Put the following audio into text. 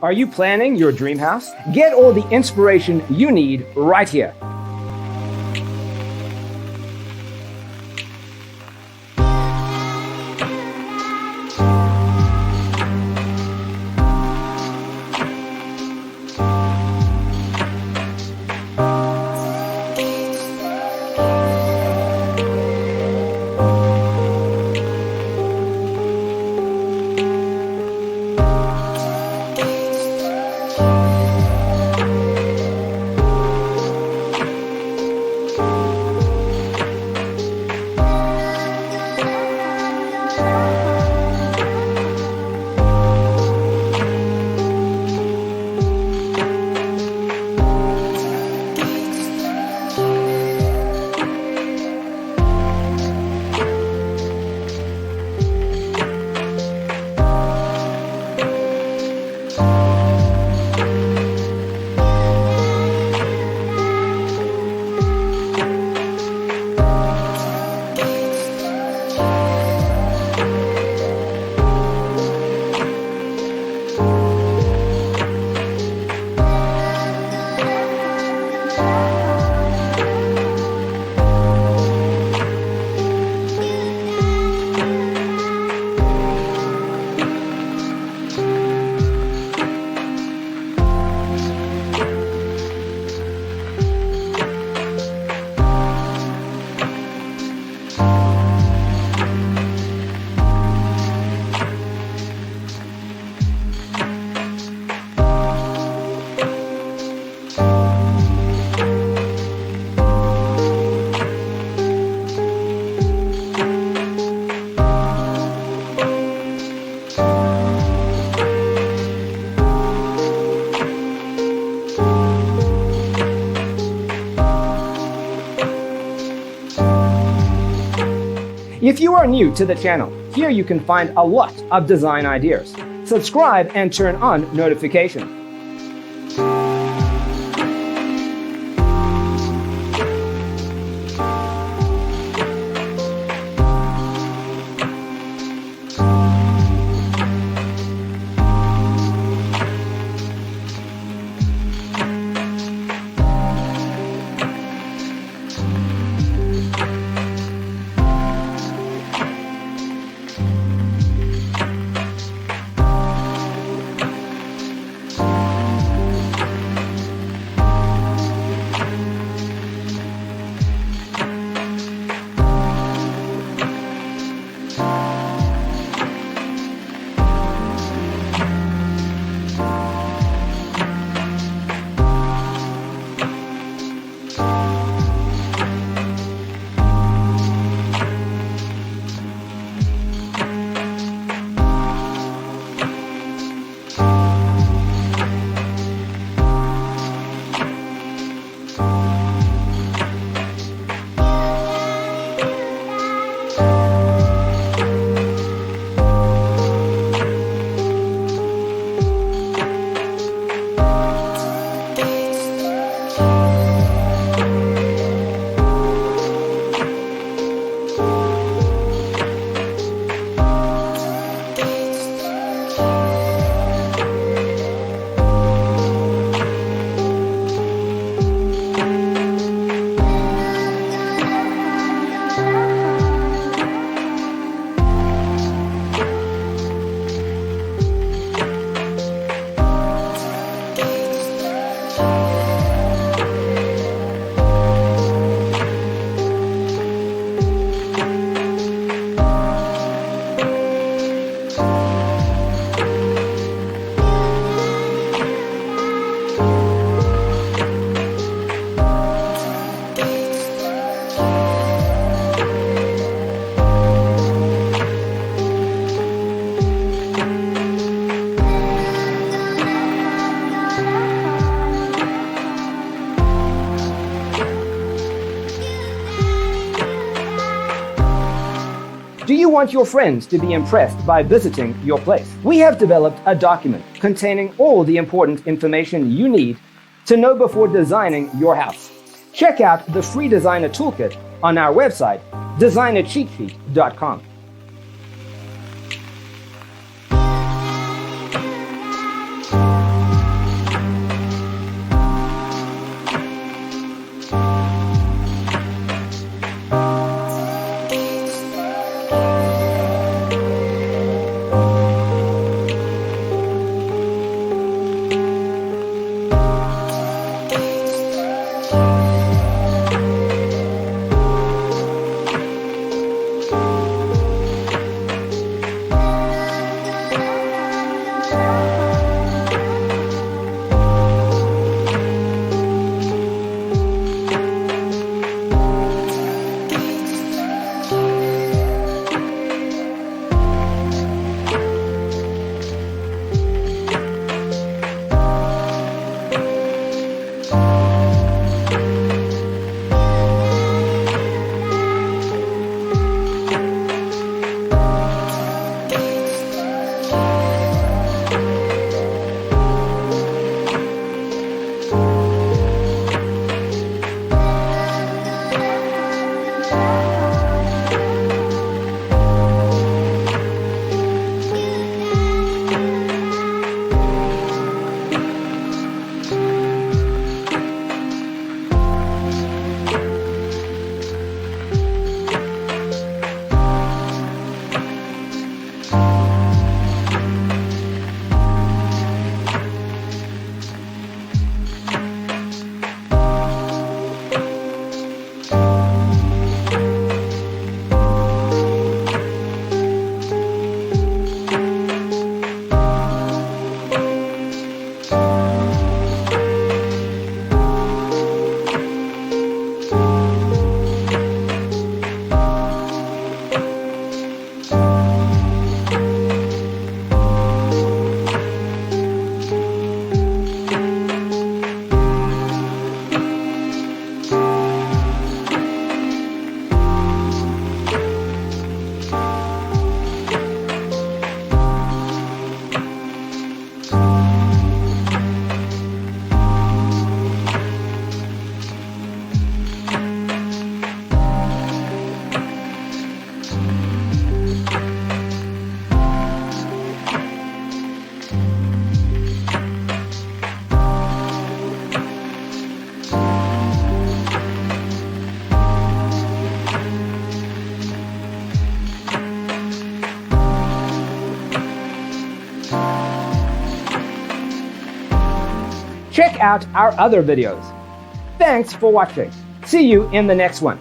Are you planning your dream house? Get all the inspiration you need right here. If you are new to the channel, here you can find a lot of design ideas. Subscribe and turn on notifications. Do you want your friends to be impressed by visiting your place? We have developed a document containing all the important information you need to know before designing your house. Check out the free designer toolkit on our website, designercheatsheet.com. Check out our other videos. Thanks for watching. See you in the next one.